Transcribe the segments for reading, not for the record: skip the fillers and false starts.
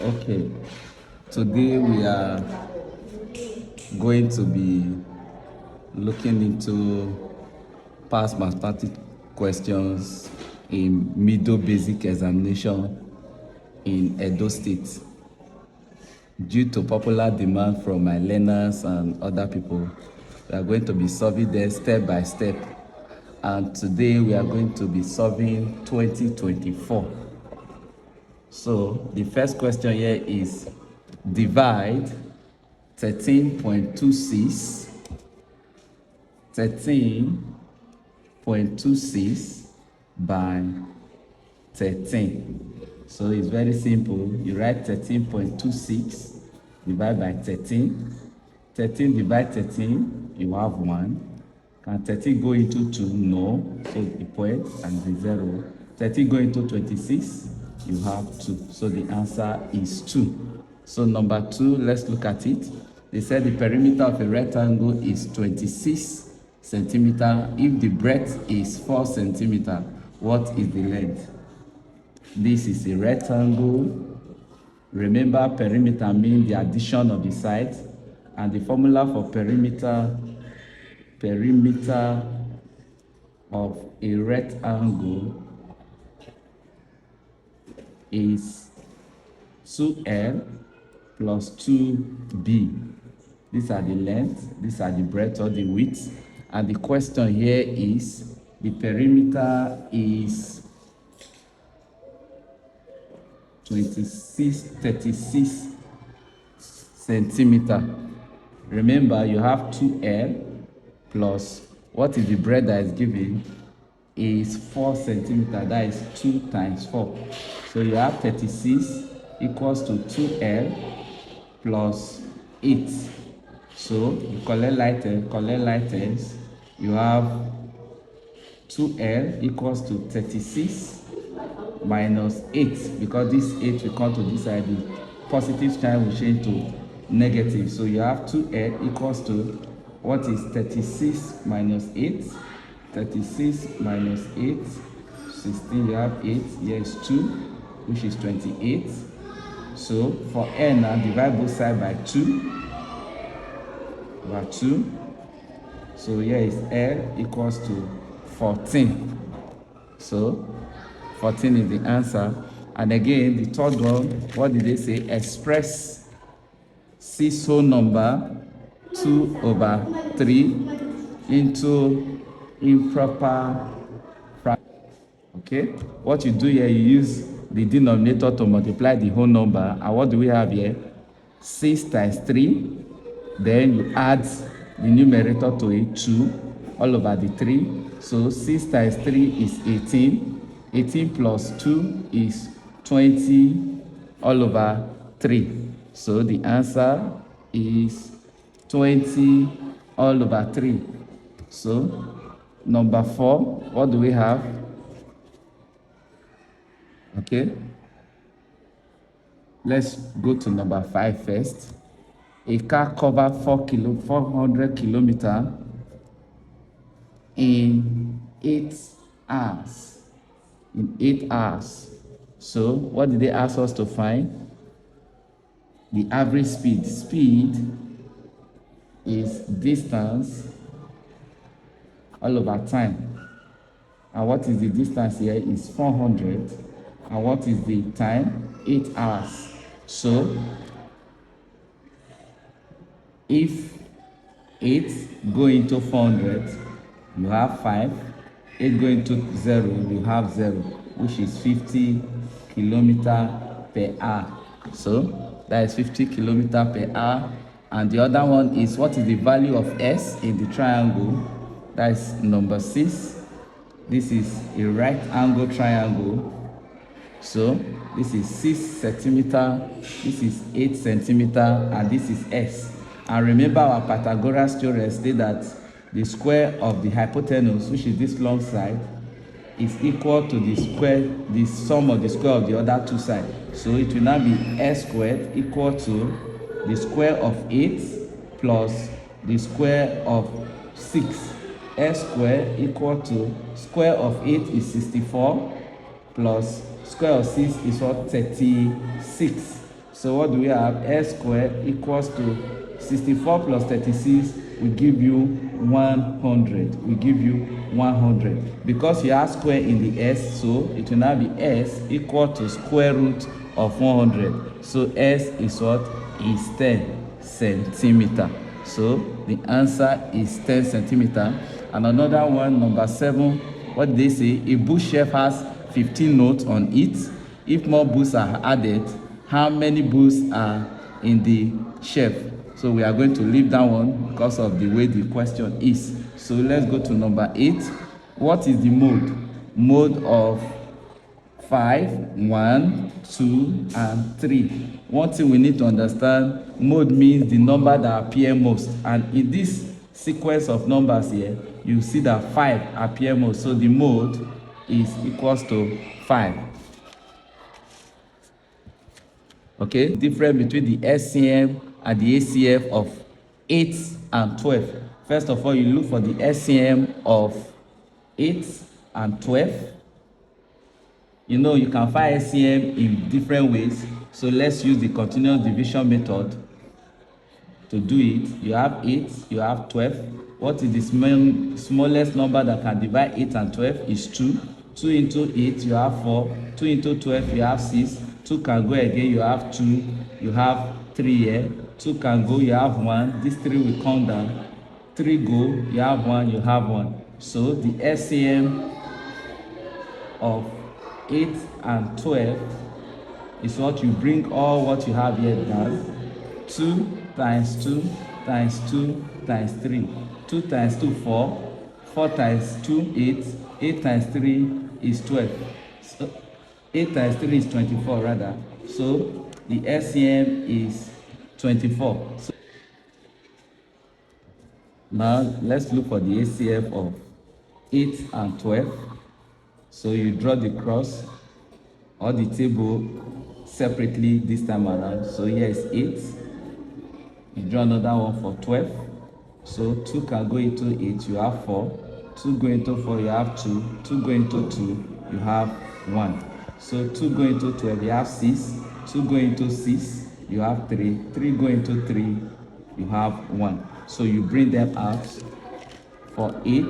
Okay, today we are going to be looking into past mathematics questions in middle basic examination in Edo State. Due to popular demand from my learners and other people, we are going to be solving them step by step. And today we are going to be solving 2024. So the first question here is divide 13.26 by 13. So it's very simple. You write 13.26 divided by 13. 13 divide 13, you have 1. Can 13 go into 2? No. So the point and the 0. 13 go into 26, you have 2. So the answer is 2. So number 2, let's look at it. They said the perimeter of a rectangle is 26 centimeter. If the breadth is 4 centimeter, what is the length? This is a rectangle. Remember, perimeter means the addition of the sides, and the formula for perimeter of a rectangle is 2L plus 2B. These are the length, these are the breadth or the width. And the question here is the perimeter is 36 centimeter. Remember, you have 2L plus what is the breadth that is given is 4 centimeter. That is 2 times 4. So you have 36 equals to 2L plus 8. So you collect light ends. You have 2L equals to 36 minus 8, because this 8 will come to this side. The positive sign will change to negative. So you have 2L equals to, what is 36 minus 8? 36 minus 8, 16. You have 8. Here is 2, which is 28. So for N now, divide both sides by 2. By 2. So here is L equals to 14. So 14 is the answer. And again, the third one, what did they say? Express 6 whole number 2/3 into improper fraction. Okay, what you do here, you use the denominator to multiply the whole number. And what do we have here? 6 times 3. Then you add the numerator to it, 2 all over the 3. So 6 times 3 is 18. 18 plus 2 is 20 all over 3. So the answer is 20 all over 3. So number 4, what do we have? Okay, let's go to number 5 first. A car covers 400 kilometers in 8 hours. In 8 hours. So what did they ask us to find? The average speed. Speed is distance all over time. And what is the distance here? Is 400. And what is the time? 8 hours. So if 8 go into 400, you have 5. 8 going to 0, you have 0, which is 50 kilometers per hour. So that is 50 kilometers per hour. And the other one is, what is the value of S in the triangle? That is number 6. This is a right angle triangle. So this is 6 centimeters, this is 8 centimeters, and this is S. And remember, our Pythagoras theorem states that the square of the hypotenuse, which is this long side, is equal to the sum of the square of the other two sides. So it will now be S squared equal to the square of 8 plus the square of 6. S squared equal to square of 8 is 64 plus square of 6 is what? 36. So what do we have? S squared equals to 64 plus 36 will give you 100. Will give you 100. Because you have square in the S, so it will now be S equal to square root of 100. So S is what? Is 10 centimeter. So the answer is 10 centimeter. And another one, number 7, what did they say? A bookshelf has 15 notes on it. If more books are added, how many books are in the shelf? So we are going to leave that one because of the way the question is. So let's go to number 8. What is the mode? Mode of 5, 1, 2, and 3. One thing we need to understand, mode means the number that appear most. And in this sequence of numbers here, you see that 5 appear most. So the mode is equals to 5. Okay, difference between the SCM and the ACF of 8 and 12. First of all, you look for the SCM of 8 and 12. You know, you can find SCM in different ways. So let's use the continuous division method to do it. You have 8, you have 12. What is the smallest number that can divide 8 and 12? Is 2. 2 into 8, you have 4. 2 into 12, you have 6. 2 can go again, you have 2. You have 3 here. 2 can go, you have 1. This 3 will come down. 3 go, you have 1, you have 1. So the SCM of 8 and 12 is what you bring all what you have here down. 2 times 2 times 2 times 3. 2 times 2, 4. 4 times 2, 8. 8 times 3 is 12. So 8 times 3 is 24 rather. So the SCM is 24. So now let's look for the ACF of 8 and 12. So you draw the cross or the table separately this time around. So here is 8. You draw another one for 12. So 2 can go into 8, you have 4. 2 go into 4, you have 2. 2 go into 2, you have 1. So 2 go into 12, you have 6. 2 go into 6, you have 3. 3 go into 3, you have 1. So you bring them out. For 8,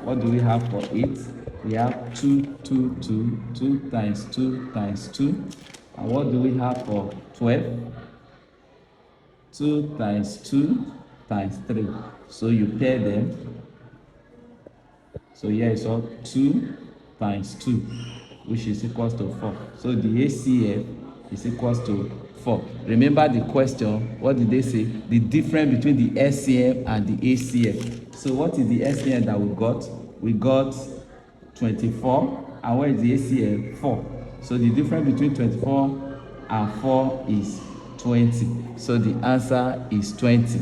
what do we have for 8? We have 2, 2, 2, 2 times 2 times 2. And what do we have for 12? 2 times 2 times 3. So you pair them. So here is all 2 times 2, which is equals to 4. So the ACF is equals to 4. Remember the question, what did they say? The difference between the SCM and the ACF. So what is the SCM that we got? We got 24. And what is the ACF? 4. So the difference between 24 and 4 is 20. So the answer is 20.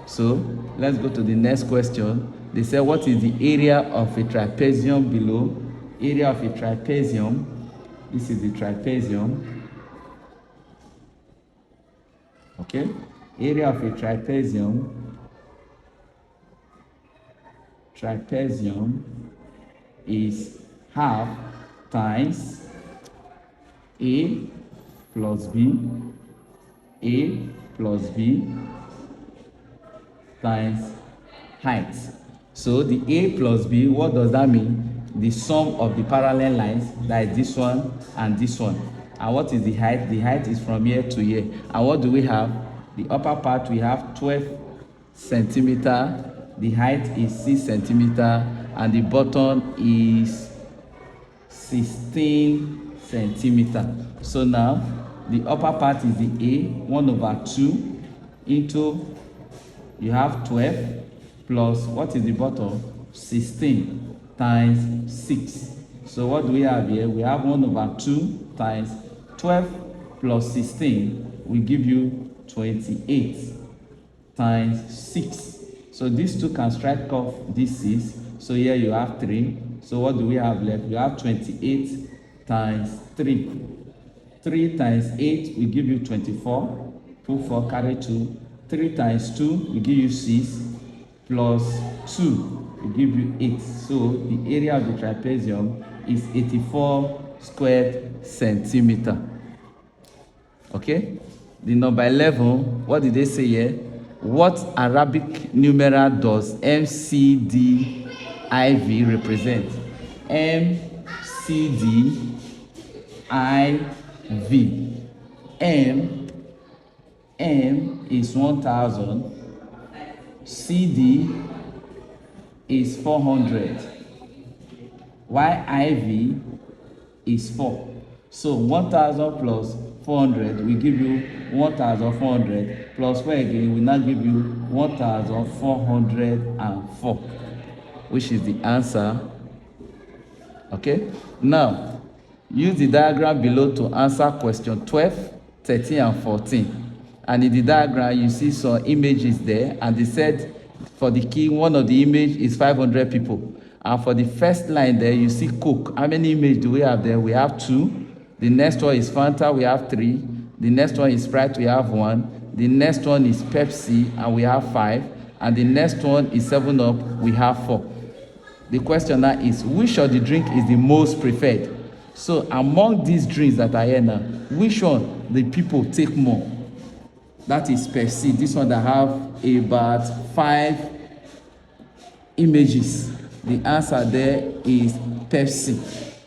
So let's go to the next question. They say, what is the area of a trapezium below? Area of a trapezium. This is the trapezium. Okay. Area of a trapezium. Trapezium is half times A plus B. A plus B times height. So the A plus B, what does that mean? The sum of the parallel lines, that is this one and this one. And what is the height? The height is from here to here. And what do we have? The upper part, we have 12 centimeter. The height is 6 centimeter. And the bottom is 16 centimeter. So now, the upper part is the A, 1 over 2 into, you have 12 plus, what is the bottom? 16 times 6. So what do we have here? We have 1 over 2 times 12 plus 16 will give you 28 times 6. So these two can strike off this 6. So here you have 3. So what do we have left? You have 28 times 3. 3 times 8 will give you 24. Put 4, carry 2. 3 times 2 will give you 6. Plus 2 will give you 8. So the area of the trapezium is 84 square centimeter. Okay? The number 11, what did they say here? What Arabic numeral does MCDIV represent? MCDIV. M is 1000, CD is 400, while IV is 4. So 1000 plus 400 will give you 1400 plus 4 again will now give you 1404, which is the answer. Okay, now use the diagram below to answer question 12, 13 and 14. And in the diagram you see some images there, and they said for the key one of the image is 500 people, and for the first line there you see Coke. How many images do we have there? We have 2. The next one is Fanta, we have 3. The next one is Sprite, we have 1. The next one is Pepsi, and we have 5. And the next one is 7-Up, we have 4. The question now is, which of the drink is the most preferred? So among these drinks that are here now, which one the people take more? That is Pepsi. This one that have about 5 images. The answer there is Pepsi.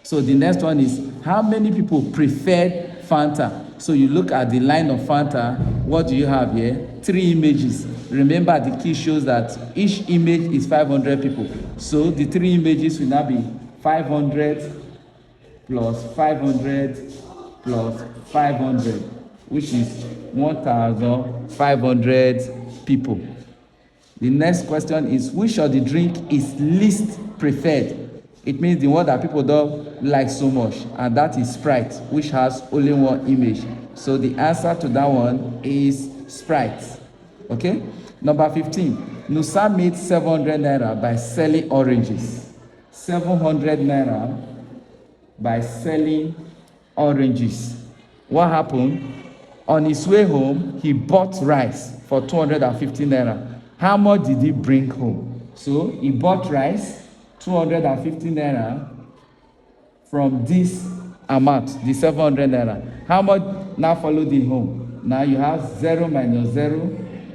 So the next one is, how many people prefer Fanta? So you look at the line of Fanta, what do you have here? 3 images. Remember, the key shows that each image is 500 people. So the 3 images will now be 500 plus 500 plus 500, which is 1500 people. The next question is, which of the drink is least preferred? It means the one that people don't like so much, and that is Sprite, which has only 1 image. So the answer to that one is Sprite. Okay? Number 15. Nusa made 700 naira by selling oranges. 700 naira by selling oranges. What happened? On his way home, he bought rice for 250 naira. How much did he bring home? So he bought rice, 250 naira, from this amount, the 700 naira. How much now followed him home? Now you have 0 minus 0,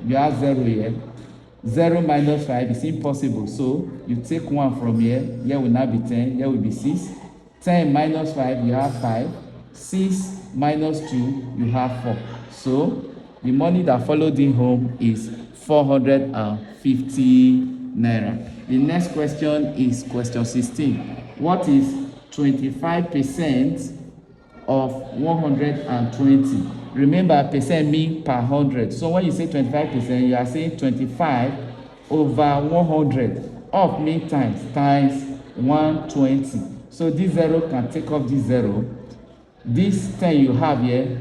you have 0 here. 0 minus 5 is impossible. So you take 1 from here, here will now be 10, here will be 6. 10 minus 5, you have 5. 6 minus 2, you have 4. So the money that followed him home is 450 naira. The next question is question 16. What is 25% of 120? Remember, percent means per 100. So when you say 25%, you are saying 25 over 100. Of means times 120. So this 0 can take off this 0. This 10 you have here,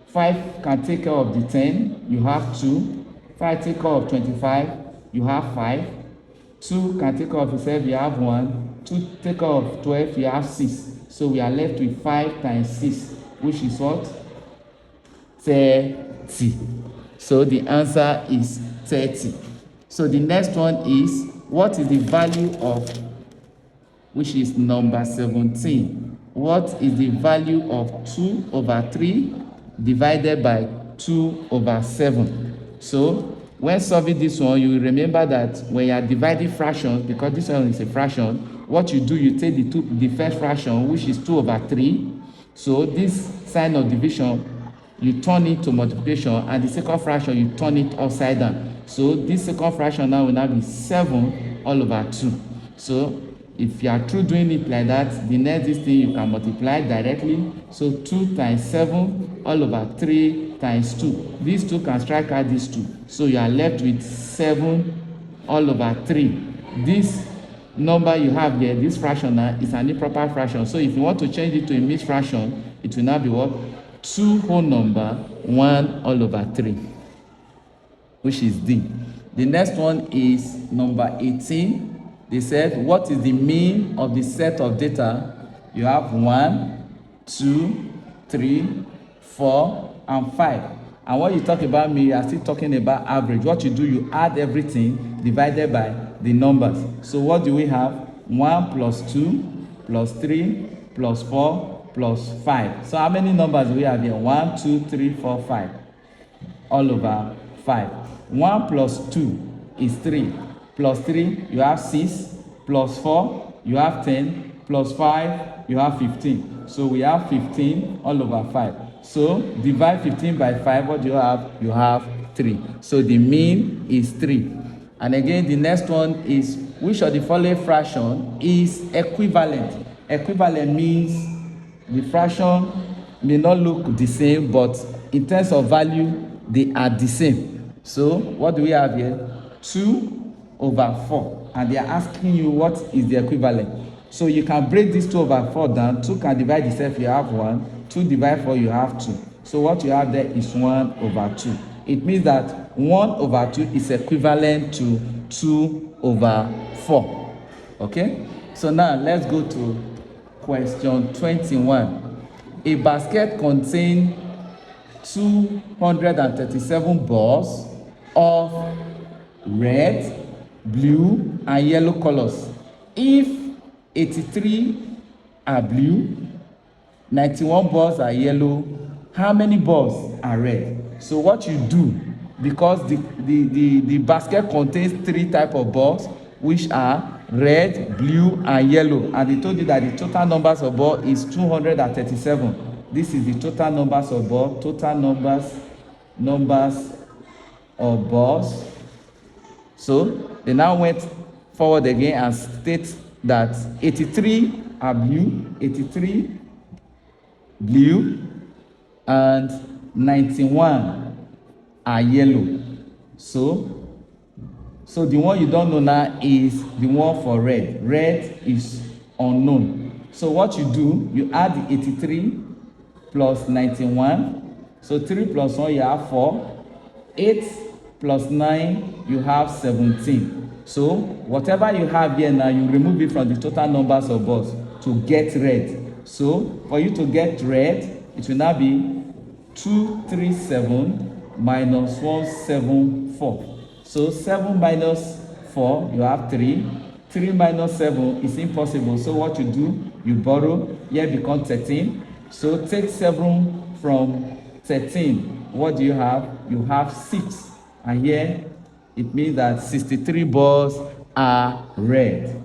5 can take care of the 10, you have 2. 5 take care of 25, you have 5. 2 can take care of itself, you have 1. 2 take care of 12, you have 6. So we are left with 5 times 6, which is what? 30. So the answer is 30. So the next one is, what is the value of, which is number 17. What is the value of 2 over 3 divided by 2 over 7? So when solving this one, you will remember that when you are dividing fractions, because this one is a fraction, what you do, you take the first fraction, which is 2 over 3. So this sign of division, you turn it to multiplication, and the second fraction, you turn it upside down. So this second fraction now will now be 7 all over 2. So if you are through doing it like that, the next thing you can multiply directly. So 2 times 7 all over 3 times 2. These 2 can strike out these 2. So you are left with 7 all over 3. This number you have here, this fraction now, is an improper fraction. So if you want to change it to a mixed fraction, it will now be what? 2 whole number 1 all over 3, which is D. The next one is number 18. They said, what is the mean of the set of data? You have 1, 2, 3, 4, and 5. And when you talk about mean, you are still talking about average. What you do, you add everything divided by the numbers. So what do we have? 1 plus 2 plus 3 plus 4 plus 5. So how many numbers do we have here? 1, 2, 3, 4, 5. all over 5. 1 plus 2 is 3. Plus 3, you have 6. Plus 4, you have 10. Plus 5, you have 15. So we have 15 all over 5. So divide 15 by 5, what do you have? You have 3. So the mean is 3. And again, the next one is, which of the following fraction is equivalent? Equivalent means the fraction may not look the same, but in terms of value, they are the same. So what do we have here? 2 over 4. And they are asking you what is the equivalent. So you can break this 2 over 4 down. 2 can divide itself, you have 1. 2 divide 4, you have 2. So what you have there is 1 over 2. It means that 1 over 2 is equivalent to 2 over 4. Okay? So now let's go to question 21. A basket contains 237 balls of red, blue, and yellow colors. If 83 are blue, 91 balls are yellow, how many balls are red? So what you do, because the basket contains 3 types of balls, which are red, blue, and yellow, and they told you that the total numbers of balls is 237. This is the total numbers of balls, numbers of balls. So they now went forward again and state that 83 are blue, 83 blue, and 91 are yellow. So the one you don't know now is the one for red. Red is unknown. So what you do, you add the 83 plus 91. So 3 plus 1, you have 4. 8 plus 9, you have 17. So whatever you have here now, you remove it from the total numbers of balls to get red. So for you to get red, it will now be 237 minus 174. So 7 minus 4, you have 3. 3 minus 7 is impossible. So what you do, you borrow. Here becomes 13. So take 7 from 13. What do you have? You have 6. And here, it means that 63 balls are red.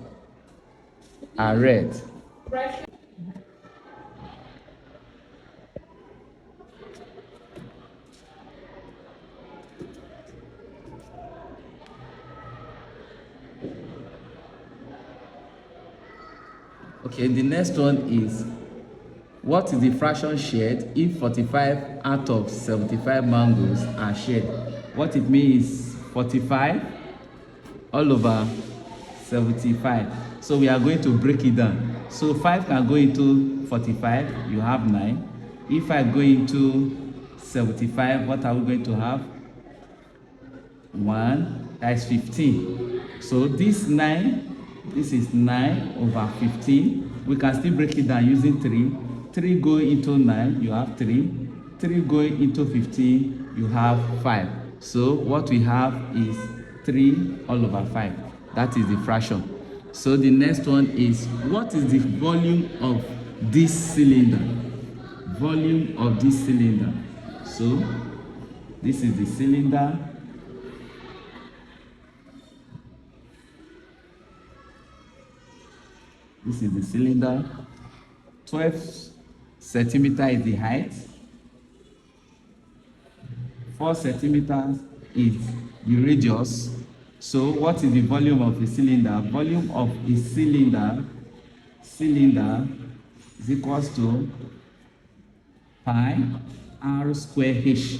Okay, the next one is, what is the fraction shared if 45 out of 75 mangoes are shared? What it means is 45 all over 75. So we are going to break it down. So 5 can go into 45, you have 9. If I go into 75, what are we going to have? 1, that is 15. So this 9, this is 9 over 15. We can still break it down using 3. 3 going into 9, you have 3. 3 going into 15, you have 5. So what we have is 3 all over 5. That is the fraction. So the next one is, what is the volume of this cylinder? Volume of this cylinder. So this is the cylinder. This is the cylinder. 12 centimeters is the height. 4 centimeters is the radius. So what is the volume of a cylinder? Volume of a cylinder is equals to pi r square h.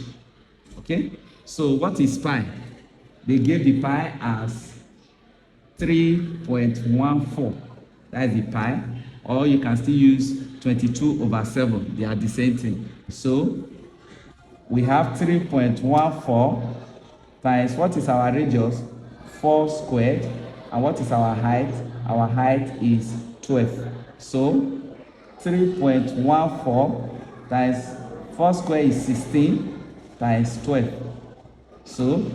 Okay? So what is pi? They gave the pi as 3.14. That is the pi. Or you can still use 22 over 7. They are the same thing. So we have 3.14 times, what is our radius? 4 squared. And what is our height? Our height is 12. So 3.14 times 4 squared is 16 times 12. So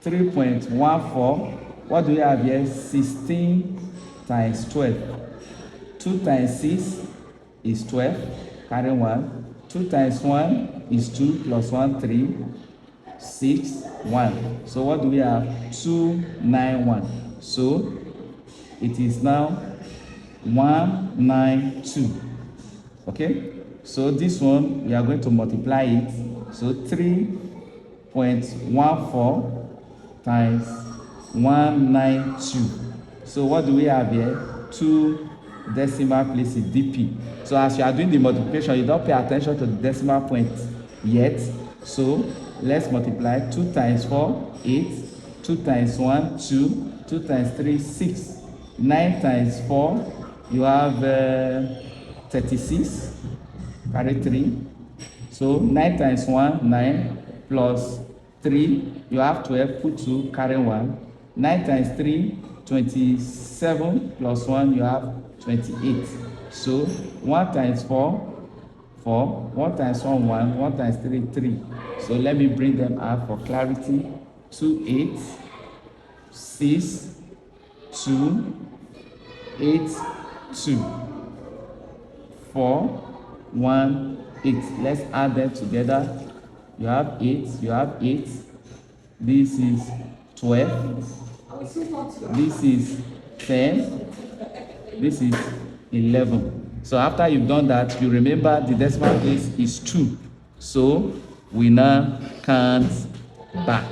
3.14, what do we have here? 16 times 12. 2 times 6 is 12, carry 1. 2 times 1 is 2, plus 1, 3. 6, 1. So what do we have? 291. So it is now 192. Okay, so this one we are going to multiply it. So 3.14 times 192. So what do we have here? 2 decimal places, DP. So as you are doing the multiplication, you don't pay attention to the decimal point yet. So let's multiply. 2 times 4, 8. 2 times 1, 2. 2 times 3, 6. 9 times 4, you have 36. Carry 3. So 9 times 1, 9. Plus 3, you have 12. Put 2, carry 1. 9 times 3, 27. Plus 1, you have 28. So 1 times 4, 4. 1 times 1, 1. 1 times 3, 3. So let me bring them out for clarity. 2, 8. 6, 2, 8, 2. 4, 1, 8. Let's add them together. You have 8. You have 8. This is 12. This is 10. This is 11. So after you've done that, you remember the decimal place is 2. So we now count back.